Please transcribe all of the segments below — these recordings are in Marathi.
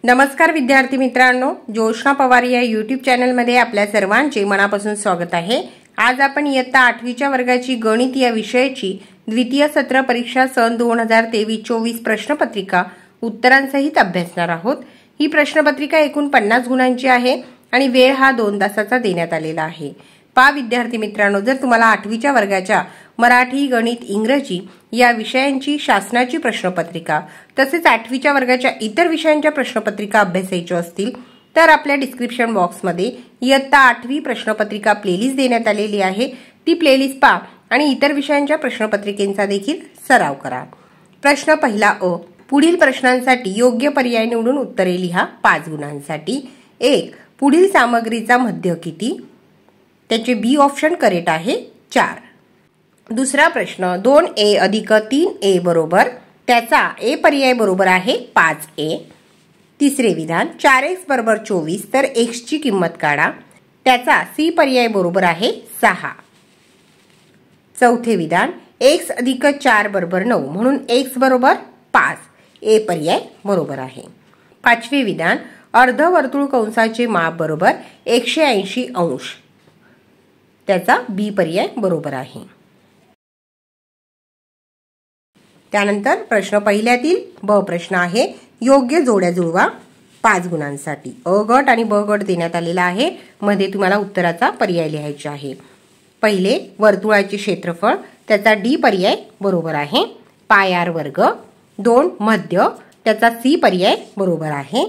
नमस्कार विद्यार्थी मित्रांनो, जोशना पवार या यूट्यूब चॅनलमध्ये आपल्या सर्वांचे मनापासून स्वागत आहे। आज आपण इयत्ता 8वीच्या वर्गाची गणित या विषयाची द्वितीय सत्र परीक्षा सन 2023-24 प्रश्नपत्रिका उत्तरांसहित अभ्यासणार आहोत। ही प्रश्नपत्रिका एकूण 50 गुणांची आहे आणि वेळ हा 2 तासाचा देण्यात आलेला आहे। विद्यार्थी मित्रांनो, जर तुम्हाला 8वीच्या वर्गाच्या मराठी, गणित, इंग्रजी या विषयांची शासनाची प्रश्नपत्रिका तसेच 8वीच्या वर्गाच्या इतर विषयांच्या प्रश्नपत्रिका अभ्यासायच्या असतील तर आपल्या डिस्क्रिप्शन बॉक्समध्ये इयत्ता 8वी प्रश्नपत्रिका प्लेलिस्ट देण्यात आलेली आहे। ती प्लेलिस्ट पहा आणि इतर विषयांच्या प्रश्नपत्रिकेचा देखील सराव करा। प्रश्न पहिला अ, पुढील प्रश्नांसाठी योग्य पर्याय निवडून उत्तरे लिहा 5 गुणांसाठी। 1. पुढील सामग्रीचा मध्य किती? त्याचे बी ऑप्शन करेक्ट आहे 4। दुसरा प्रश्न 2a अधिक 3a बरोबर, त्याचा ए पर्याय बरोबर आहे 5a। तिसरे विधान 4x बरोबर 24 तर x ची किंमत काढा, त्याचा सी पर्याय बरोबर आहे 6। चौथे विधान x अधिक 4 बरोबर 9 म्हणून x बरोबर 5, ए पर्याय बरोबर आहे। पाचवे विधान अर्धवर्तुळ कंसाचे माप बरोबर 180 अंश, त्याचा बी पर्याय बरोबर आहे। त्यानंतर प्रश्न पहिल्यातील ब प्रश्न आहे योग्य जोड्या जुळवा 5 गुणांसाठी। अ गट आणि ब गट देण्यात आलेला आहे, मध्ये तुम्हाला उत्तराचा पर्याय लिहायचा आहे। पहिले वर्तुळाचे क्षेत्रफळ, त्याचा डी पर्याय बरोबर आहे पाय आर वर्ग। 2 मध्य, त्याचा सी पर्याय बरोबर आहे।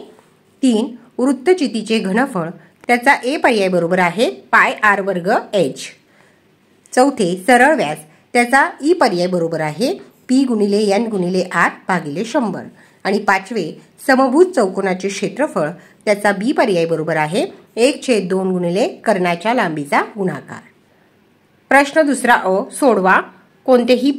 3 वृत्तचितीचे घनफळ, त्याचा ए पर्याय बरोबर आहे पाय आर वर्ग एच। चौथे सरळ व्यास, त्याचा ई पर्याय बरोबर आहे पी गुणिले एन गुणिले आर भागिले 100। आणि पाचवे समभुज चौकोनाचे क्षेत्रफळ, त्याचा बी पर्याय बरोबर आहे 1/2 गुणिले कर्णाच्या लांबीचा गुणाकार। प्रश्न दुसरा अ, सोडवा कोणतेही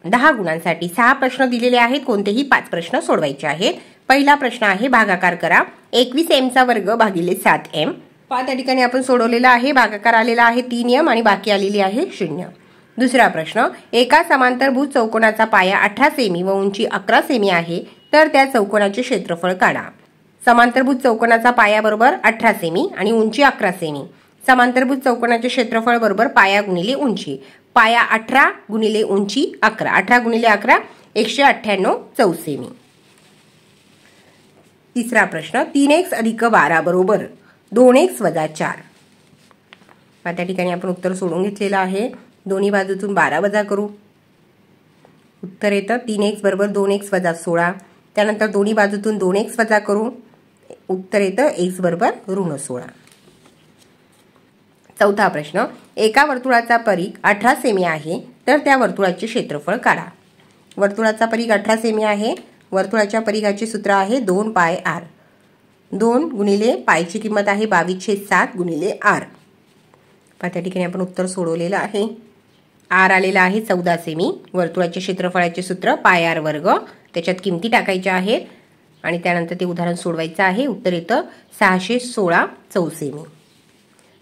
10 गुणांसाठी 6 प्रश्न दिलेले आहेत, कोणतेही 5 प्रश्न सोडवायचे आहेत। पहिला प्रश्न आहे भागाकार करा 21m चा वर्ग भागिले 7m। त्या ठिकाणी आपण सोडवलेला आहे, भागाकार आलेला आहे 3m आणि बाकी आलेली आहे 0। दुसरा प्रश्न एका समांतरभुज चौकोनाचा पाया 18 सेमी व उंची 11 सेमी आहे, तर त्या चौकोनाचे क्षेत्रफळ काढा। समांतरभुज चौकोनाचा पाया बरोबर 18 सेमी आणि उंची 11 सेमी। समांतरभुज चौकोनाचे क्षेत्रफळ बरोबर पाया गुणिले उंची, पाया 18 गुणिले उंची 11, 18 गुणिले 11 198 चौसेमी। तिसरा प्रश्न 3x अधिक 12 बरोबर 2x वजा 4। त्या ठिकाणी आपण उत्तर सोडून घेतलेलं आहे, दोन्ही बाजूतून 12 वजा करू, उत्तर येतं 3x बरोबर 2x वजा 16। त्यानंतर दोन्ही बाजूतून 2x वजा करू, उत्तर येतं x बरोबर ऋण 16। चौथा प्रश्न एका वर्तुळाचा परिघ 18 सेमी आहे, तर त्या वर्तुळाचे क्षेत्रफळ काढा। वर्तुळाचा परिघ 18 सेमी आहे, वर्तुळाच्या परिघाचे सूत्र आहे 2 पाय आर। 2 गुणिले पायची किंमत आहे 22/7 गुणिले आर। त्या ठिकाणी आपण उत्तर सोडवलेलं आहे। आर आलेला आहे 14 सेमी, वर्तुळाच्या क्षेत्रफळाचे सूत्र पाय आर वर्ग, त्याच्यात किमती टाकायच्या आहेत आणि त्यानंतर ते उदाहरण सोडवायचं आहे। उत्तर येतं 616 चौसेमी।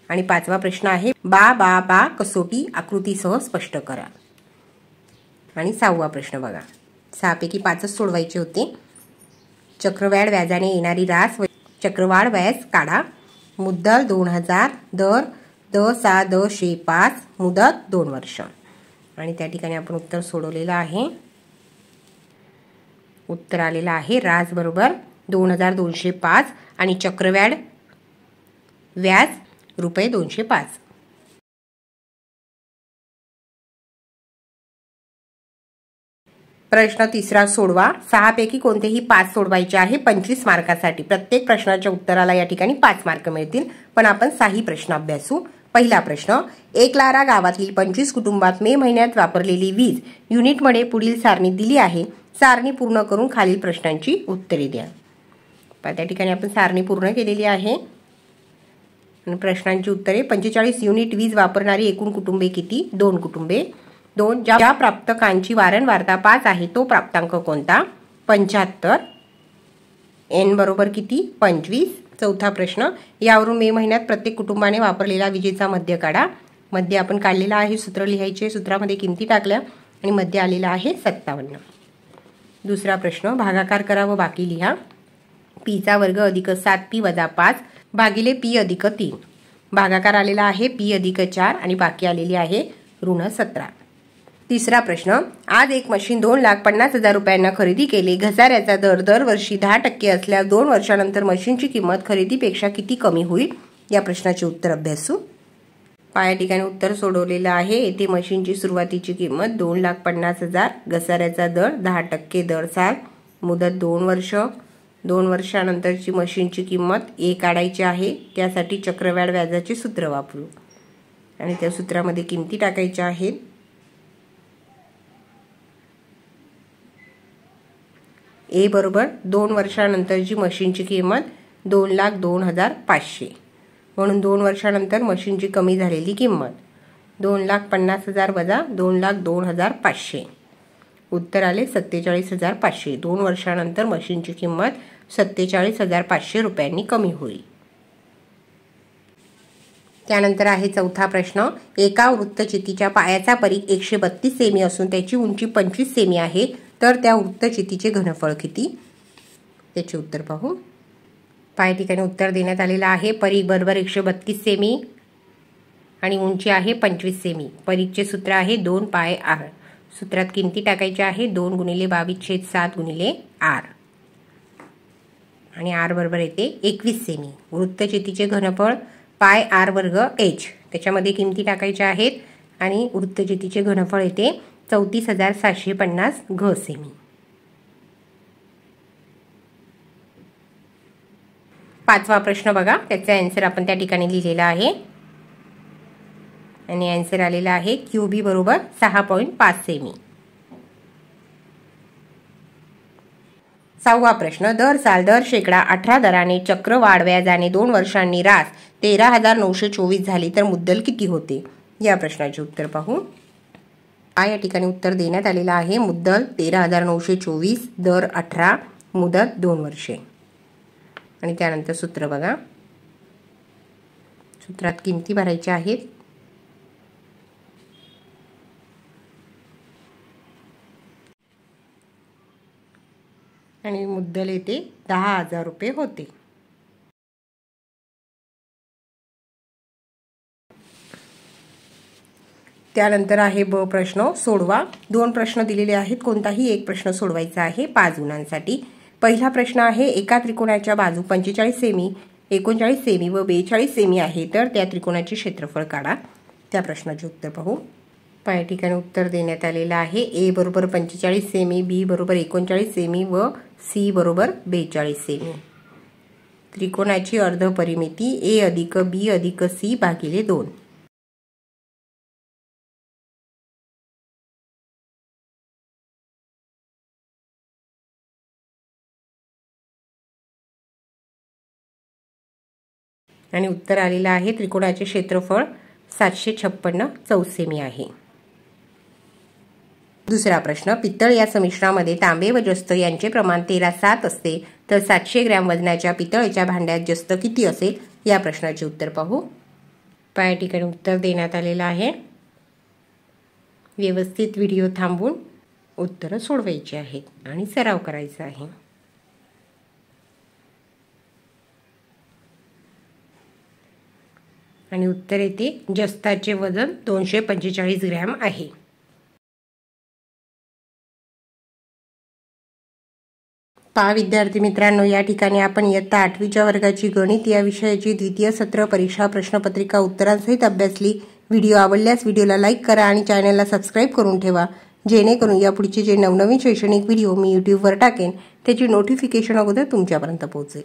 आणि पाचवा प्रश्न आहे बा कसोटी आकृतीसह स्पष्ट करा। आणि 6वा प्रश्न बघा, 6 पैकी 5च सोडवायचे होते। चक्रवाढ व्याजाने येणारी रास व चक्रवाढ व्याज काढा। मुद्दल 2000, दर द/6 द/5, मुदत 2 वर्ष। आणि त्या ठिकाणी आपण उत्तर सोडवलेलं आहे। उत्तर आलेलं आहे रास बरोबर 2205 आणि चक्रवाढ व्याज रुपये 205। प्रश्न तिसरा सोडवा 6 पैकी कोणतेही 5 सोडवायचे आहे 25 मार्कासाठी। प्रत्येक प्रश्नाच्या उत्तराला या ठिकाणी 5 मार्क मिळतील, पण आपण 6 प्रश्न अभ्यासू। पहिला प्रश्न एकलारा गावातील 25 कुटुंबात मे महिन्यात वापरलेली वीज युनिटमध्ये पुढील सारणी दिली आहे, सारणी पूर्ण करून खालील प्रश्नांची उत्तरे द्या। त्या ठिकाणी आपण सारणी पूर्ण केलेली आहे आणि प्रश्नांची उत्तरे 45 युनिट वीज वापरणारी एकूण कुटुंबे किती? 2 कुटुंबे। 2 ज्या प्राप्तकांची वारंवारता 5 आहे तो प्राप्तांक कोणता? 75। एन बरोबर किती? 25। चौथा प्रश्न यावरून मे महिन्यात प्रत्येक कुटुंबाने वापरलेला विजेचा मध्य काढा। मध्य आपण काढलेला आहे, सूत्र लिहायचे, सूत्रामध्ये किमती टाकल्या आणि मध्य आलेला आहे 57। दुसरा प्रश्न भागाकार करा व बाकी लिहा। पीचा वर्ग अधिक 7p वजा 5 भागिले p अधिक 3. भागाकार आलेला आहे p अधिक 4 आणि बाकी आलेली आहे ऋण 17. तिसरा प्रश्न, आज एक मशीन 2,50,000 रुपयांना खरेदी केली. घसाऱ्याचा दर दरवर्षी 10% असल्यास 2 वर्षानंतर मशीनची किंमत खरेदीपेक्षा किती कमी होईल? या प्रश्नाचे उत्तर अभ्यासू. या ठिकाणी उत्तर सोडवलेलं आहे. येथे मशीनची सुरुवातीची किंमत 2,50,000, घसाऱ्याचा दर 10% दर साल, मुदत 2 वर्ष. 2 वर्षानंतरची मशीनची किंमत A काढायची आहे. त्यासाठी चक्रवाढ व्याजाचे सूत्र वापरू आणि त्या सूत्रामध्ये किमती टाकायच्या आहेत. A बरोबर 2 वर्षानंतरची मशीनची किंमत 2,02,500, म्हणून 2 वर्षानंतर मशीनची कमी झालेली किंमत 2,50,000 वजा 2,02,500. उत्तर आले 47,500. 2 वर्षानंतर मशीनची किंमत 47,500 रुपयांनी कमी होईल. त्यानंतर आहे चौथा प्रश्न, एका वृत्तचितीच्या पायाचा परीघ 132 सेमी असून त्याची उंची 25 सेमी आहे, तर त्या वृत्तचितीचे घनफळ किती? त्याचे उत्तर पाहू. या ठिकाणी उत्तर देण्यात आलेलं आहे. परीघ बरोबर 132 सेमी आणि उंची आहे 25 सेमी. परीघचे सूत्र आहे 2πr. सूत्रात किमती टाकायच्या आहे 2 × 22/7 × r आणि r बरोबर येते 21 सेमी. वृत्तचितीचे घनफळ πr² h, त्याच्यामध्ये किमती टाकायच्या आहेत आणि वृत्तचितीचे घनफळ येते 34,750 घ सेमी. पाचवा प्रश्न बघा, त्याचा आन्सर आपण त्या ठिकाणी लिहिलेला आहे आणि आन्सर आलेला आहे QB बरोबर 6.5 सेमी. 6वा प्रश्न, दर साल दर शेकडा 18 दराने चक्रवाढ व्याजाने 2 वर्षांनी रास 13,924 झाली तर मुद्दल किती होते? या प्रश्नाचे उत्तर पाहू. या ठिकाणी उत्तर देण्यात आलेलं आहे. मुद्दल 13,924, दर 18, मुदत 2 वर्षे. आणि त्यानंतर सूत्र बघा. सूत्रात किमती भरायच्या आहेत. आणि मुद्दल येते 10,000 रुपये होते. त्यानंतर आहे ब प्रश्न, सोडवा. 2 प्रश्न दिलेले आहेत, कोणताही एक प्रश्न सोडवायचा आहे 5 गुणांसाठी. पहिला प्रश्न आहे, एका त्रिकोणाच्या बाजू 45 सेमी, 39 सेमी व 42 सेमी आहे, तर त्या त्रिकोणाचे क्षेत्रफळ काढा. त्या प्रश्नाचे उत्तर पाहू. या ठिकाणी उत्तर देण्यात आलेलं आहे. A बरोबर 45 सेमी, B बरोबर 39 सेमी व C बरोबर 42 सेमी. त्रिकोणाची अर्धपरिमिती A अधिक B अधिक C भागिले 2. आणि उत्तर आलेलं आहे त्रिकोणाचे क्षेत्रफळ 756 चौरस सेमी आहे. दुसरा प्रश्न, पितळ या संमिश्रामध्ये तांबे व जस्त यांचे प्रमाण 13:7 असते, तर 700 ग्रॅम वजनाच्या पितळेच्या भांड्यात जस्त किती असेल? या प्रश्नाचे उत्तर पाहू. या ठिकाणी उत्तर देण्यात आलेलं आहे. व्यवस्थित व्हिडिओ थांबवून उत्तरं सोडवायची आहेत आणि सराव करायचा आहे. आणि उत्तर येते जस्ताचे वजन 245 ग्रॅम आहे. विद्यार्थी मित्रांनो, या ठिकाणी आपण इयत्ता 8वीच्या वर्गाची गणित या विषयाची द्वितीय सत्र परीक्षा प्रश्नपत्रिका उत्तरांसहित अभ्यासली. व्हिडिओ आवडल्यास व्हिडिओला लाईक करा आणि चॅनलला सबस्क्राईब करून ठेवा, जेणेकरून यापुढचे जे नवनवीन शैक्षणिक व्हिडिओ मी यूट्यूबवर टाकेन त्याची नोटिफिकेशन अगोदर तुमच्यापर्यंत पोहोचेल.